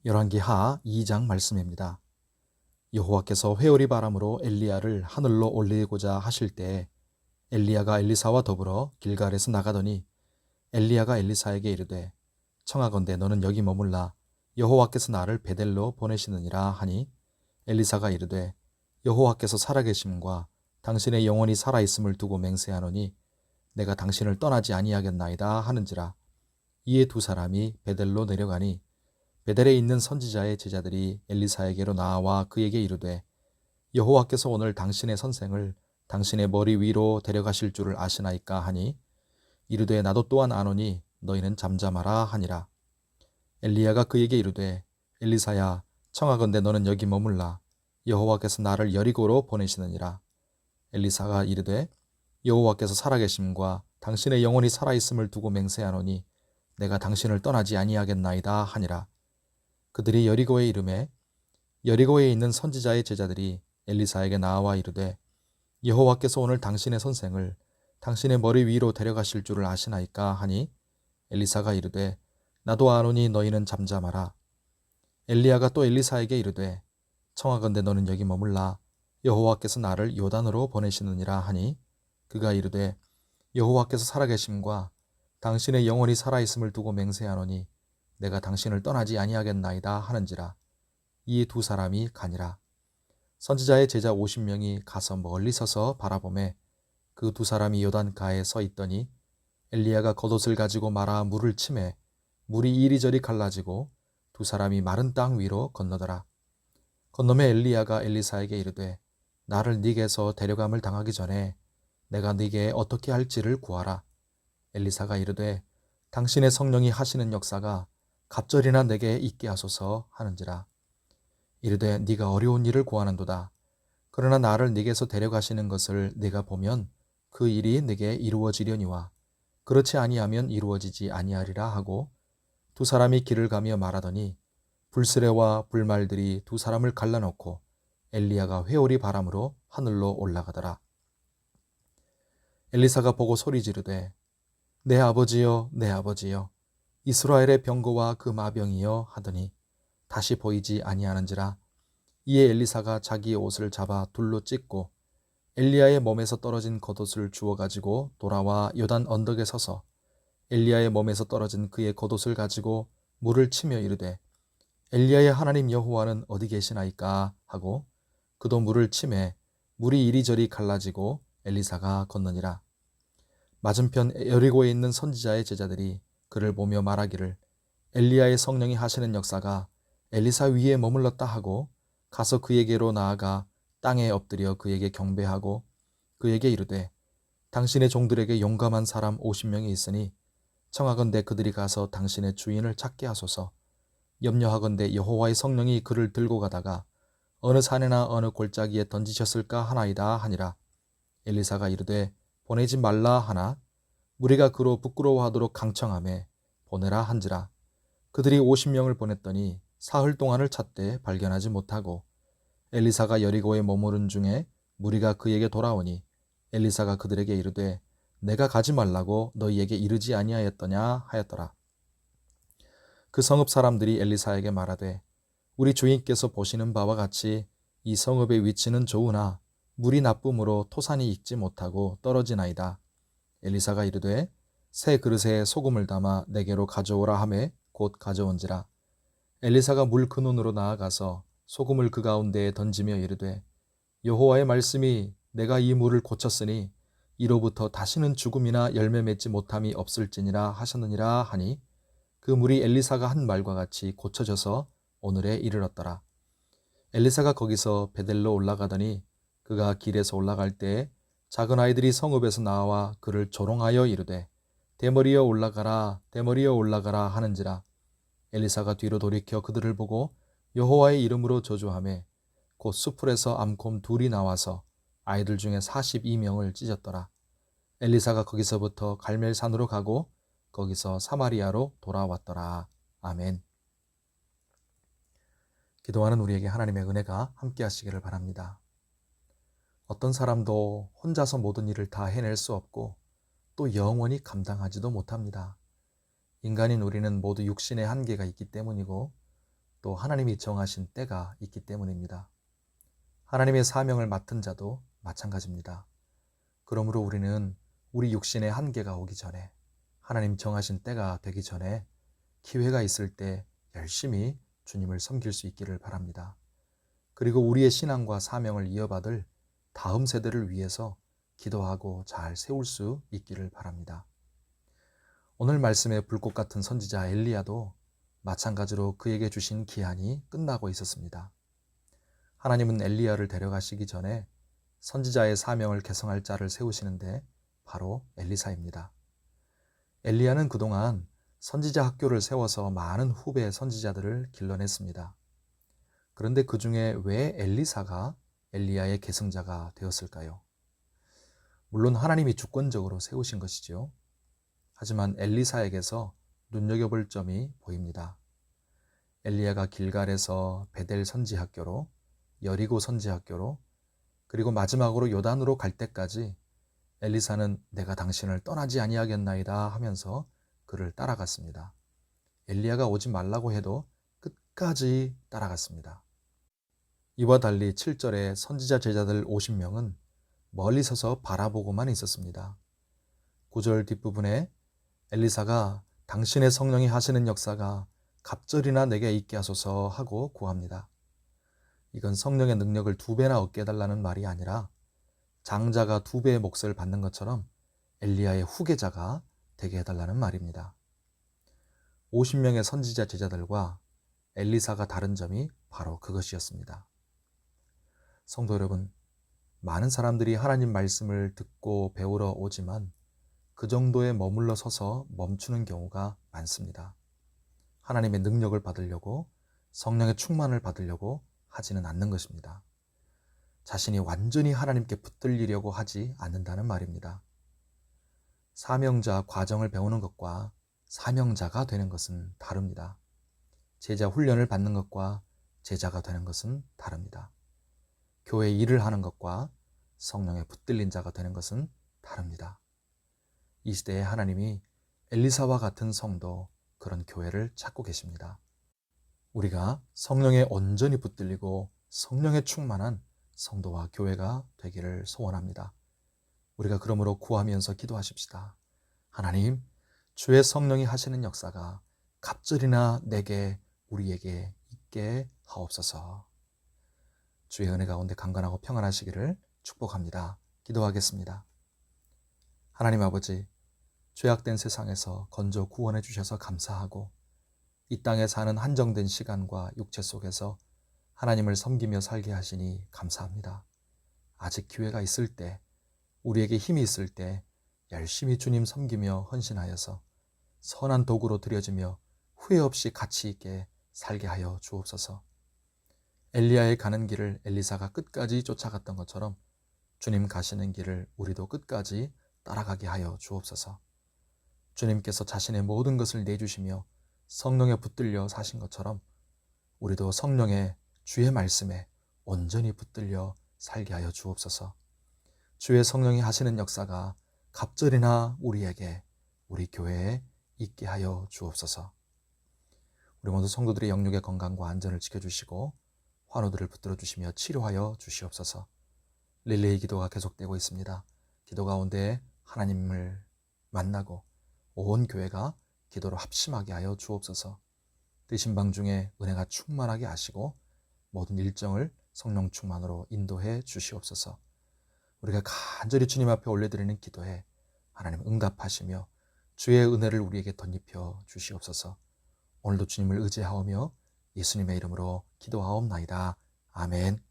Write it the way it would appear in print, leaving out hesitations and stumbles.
열왕기하 2장 말씀입니다. 여호와께서 회오리 바람으로 엘리야를 하늘로 올리고자 하실 때에 엘리야가 엘리사와 더불어 길갈에서 나가더니 엘리야가 엘리사에게 이르되 청하건대 너는 여기 머물라 여호와께서 나를 베델로 보내시느니라 하니 엘리사가 이르되 여호와께서 살아계심과 당신의 영혼이 살아있음을 두고 맹세하노니 내가 당신을 떠나지 아니하겠나이다 하는지라. 이에 두 사람이 베델로 내려가니 베델에 있는 선지자의 제자들이 엘리사에게로 나와 그에게 이르되 여호와께서 오늘 당신의 선생을 당신의 머리 위로 데려가실 줄을 아시나이까 하니 이르되 나도 또한 아노니 너희는 잠잠하라 하니라. 엘리야가 그에게 이르되 엘리사야 청하건대 너는 여기 머물라 여호와께서 나를 여리고로 보내시느니라. 엘리사가 이르되 여호와께서 살아계심과 당신의 영혼이 살아있음을 두고 맹세하노니 내가 당신을 떠나지 아니하겠나이다 하니라. 그들이 여리고에 이르매 여리고에 있는 선지자의 제자들이 엘리사에게 나와 이르되 여호와께서 오늘 당신의 선생을 당신의 머리 위로 데려가실 줄을 아시나이까 하니 엘리사가 이르되 나도 아노니 너희는 잠잠하라. 엘리야가 또 엘리사에게 이르되 청하건대 너는 여기 머물라 여호와께서 나를 요단으로 보내시느니라 하니 그가 이르되 여호와께서 살아계심과 당신의 영혼이 살아있음을 두고 맹세하노니 내가 당신을 떠나지 아니하겠나이다 하는지라. 이 두 사람이 가니라. 선지자의 제자 50명이 가서 멀리 서서 바라보매 그 두 사람이 요단가에 서 있더니 엘리야가 겉옷을 가지고 말아 물을 치매 물이 이리저리 갈라지고 두 사람이 마른 땅 위로 건너더라. 건너매 엘리야가 엘리사에게 이르되 나를 네게서 데려감을 당하기 전에 내가 네게 어떻게 할지를 구하라. 엘리사가 이르되 당신의 성령이 하시는 역사가 갑절이나 내게 있게 하소서 하는지라. 이르되 네가 어려운 일을 구하는도다. 그러나 나를 네게서 데려가시는 것을 네가 보면 그 일이 네게 이루어지려니와 그렇지 아니하면 이루어지지 아니하리라 하고 두 사람이 길을 가며 말하더니 불스레와 불말들이 두 사람을 갈라놓고 엘리야가 회오리 바람으로 하늘로 올라가더라. 엘리사가 보고 소리 지르되 내 아버지여 내 아버지여 이스라엘의 병거와 그 마병이여 하더니 다시 보이지 아니하는지라. 이에 엘리사가 자기의 옷을 잡아 둘로 찢고 엘리야의 몸에서 떨어진 겉옷을 주워 가지고 돌아와 요단 언덕에 서서 엘리야의 몸에서 떨어진 그의 겉옷을 가지고 물을 치며 이르되 엘리야의 하나님 여호와는 어디 계시나이까 하고 그도 물을 치매 물이 이리저리 갈라지고 엘리사가 건너니라. 맞은편 여리고에 있는 선지자의 제자들이 그를 보며 말하기를 엘리야의 성령이 하시는 역사가 엘리사 위에 머물렀다 하고 가서 그에게로 나아가 땅에 엎드려 그에게 경배하고 그에게 이르되 당신의 종들에게 용감한 사람 50명이 있으니 청하건대 그들이 가서 당신의 주인을 찾게 하소서. 염려하건대 여호와의 성령이 그를 들고 가다가 어느 산이나 어느 골짜기에 던지셨을까 하나이다 하니라. 엘리사가 이르되 보내지 말라 하나 무리가 그로 부끄러워하도록 강청하매 보내라 한지라. 그들이 50명을 보냈더니 사흘 동안을 찾되 발견하지 못하고 엘리사가 여리고에 머무른 중에 무리가 그에게 돌아오니 엘리사가 그들에게 이르되 내가 가지 말라고 너희에게 이르지 아니하였더냐 하였더라. 그 성읍 사람들이 엘리사에게 말하되 우리 주인께서 보시는 바와 같이 이 성읍의 위치는 좋으나 물이 나쁨으로 토산이 익지 못하고 떨어지나이다. 엘리사가 이르되 새 그릇에 소금을 담아 내게로 가져오라 하매 곧 가져온지라. 엘리사가 물 근원으로 나아가서 소금을 그 가운데에 던지며 이르되 여호와의 말씀이 내가 이 물을 고쳤으니 이로부터 다시는 죽음이나 열매 맺지 못함이 없을지니라 하셨느니라 하니 그 물이 엘리사가 한 말과 같이 고쳐져서 오늘에 이르렀더라. 엘리사가 거기서 베델로 올라가더니 그가 길에서 올라갈 때에 작은 아이들이 성읍에서 나와 그를 조롱하여 이르되 대머리여 올라가라 대머리여 올라가라 하는지라. 엘리사가 뒤로 돌이켜 그들을 보고 여호와의 이름으로 저주하매 곧 수풀에서 암곰 둘이 나와서 아이들 중에 42명을 찢었더라. 엘리사가 거기서부터 갈멜산으로 가고 거기서 사마리아로 돌아왔더라. 아멘. 기도하는 우리에게 하나님의 은혜가 함께 하시기를 바랍니다. 어떤 사람도 혼자서 모든 일을 다 해낼 수 없고 또 영원히 감당하지도 못합니다. 인간인 우리는 모두 육신의 한계가 있기 때문이고 또 하나님이 정하신 때가 있기 때문입니다. 하나님의 사명을 맡은 자도 마찬가지입니다. 그러므로 우리는 우리 육신의 한계가 오기 전에, 하나님 정하신 때가 되기 전에 기회가 있을 때 열심히 주님을 섬길 수 있기를 바랍니다. 그리고 우리의 신앙과 사명을 이어받을 다음 세대를 위해서 기도하고 잘 세울 수 있기를 바랍니다. 오늘 말씀의 불꽃 같은 선지자 엘리야도 마찬가지로 그에게 주신 기한이 끝나고 있었습니다. 하나님은 엘리야를 데려가시기 전에 선지자의 사명을 계승할 자를 세우시는데 바로 엘리사입니다. 엘리야는 그동안 선지자 학교를 세워서 많은 후배 선지자들을 길러냈습니다. 그런데 그 중에 왜 엘리사가 엘리야의 계승자가 되었을까요? 물론 하나님이 주권적으로 세우신 것이죠. 하지만 엘리사에게서 눈여겨볼 점이 보입니다. 엘리야가 길갈에서 베델 선지학교로, 여리고 선지학교로, 그리고 마지막으로 요단으로 갈 때까지 엘리사는 내가 당신을 떠나지 아니하겠나이다 하면서 그를 따라갔습니다. 엘리야가 오지 말라고 해도 끝까지 따라갔습니다. 이와 달리 7절에 선지자 제자들 50명은 멀리 서서 바라보고만 있었습니다. 9절 뒷부분에 엘리사가 당신의 성령이 하시는 역사가 갑절이나 내게 있게 하소서 하고 구합니다. 이건 성령의 능력을 2배나 얻게 해달라는 말이 아니라 장자가 2배의 몫을 받는 것처럼 엘리야의 후계자가 되게 해달라는 말입니다. 50명의 선지자 제자들과 엘리사가 다른 점이 바로 그것이었습니다. 성도 여러분, 많은 사람들이 하나님 말씀을 듣고 배우러 오지만 그 정도에 머물러 서서 멈추는 경우가 많습니다. 하나님의 능력을 받으려고, 성령의 충만을 받으려고 하지는 않는 것입니다. 자신이 완전히 하나님께 붙들리려고 하지 않는다는 말입니다. 사명자 과정을 배우는 것과 사명자가 되는 것은 다릅니다. 제자 훈련을 받는 것과 제자가 되는 것은 다릅니다. 교회 일을 하는 것과 성령에 붙들린 자가 되는 것은 다릅니다. 이 시대에 하나님이 엘리사와 같은 성도, 그런 교회를 찾고 계십니다. 우리가 성령에 온전히 붙들리고 성령에 충만한 성도와 교회가 되기를 소원합니다. 우리가 그러므로 구하면서 기도하십시다. 하나님, 주의 성령이 하시는 역사가 갑절이나 내게, 우리에게 있게 하옵소서. 주의 은혜 가운데 강건하고 평안하시기를 축복합니다. 기도하겠습니다. 하나님 아버지, 죄악된 세상에서 건져 구원해 주셔서 감사하고 이 땅에 사는 한정된 시간과 육체 속에서 하나님을 섬기며 살게 하시니 감사합니다. 아직 기회가 있을 때, 우리에게 힘이 있을 때 열심히 주님 섬기며 헌신하여서 선한 도구로 드려지며 후회 없이 가치 있게 살게 하여 주옵소서. 엘리야의 가는 길을 엘리사가 끝까지 쫓아갔던 것처럼 주님 가시는 길을 우리도 끝까지 따라가게 하여 주옵소서. 주님께서 자신의 모든 것을 내주시며 성령에 붙들려 사신 것처럼 우리도 성령의 주의 말씀에 온전히 붙들려 살게 하여 주옵소서. 주의 성령이 하시는 역사가 갑절이나 우리에게, 우리 교회에 있게 하여 주옵소서. 우리 모두 성도들의 영육의 건강과 안전을 지켜주시고 환우들을 붙들어 주시며 치료하여 주시옵소서. 릴레이 기도가 계속되고 있습니다. 기도 가운데 하나님을 만나고 온 교회가 기도로 합심하게 하여 주옵소서. 뜨신 방 중에 은혜가 충만하게 하시고 모든 일정을 성령 충만으로 인도해 주시옵소서. 우리가 간절히 주님 앞에 올려드리는 기도에 하나님 응답하시며 주의 은혜를 우리에게 덧입혀 주시옵소서. 오늘도 주님을 의지하오며 예수님의 이름으로 기도하옵나이다. 아멘.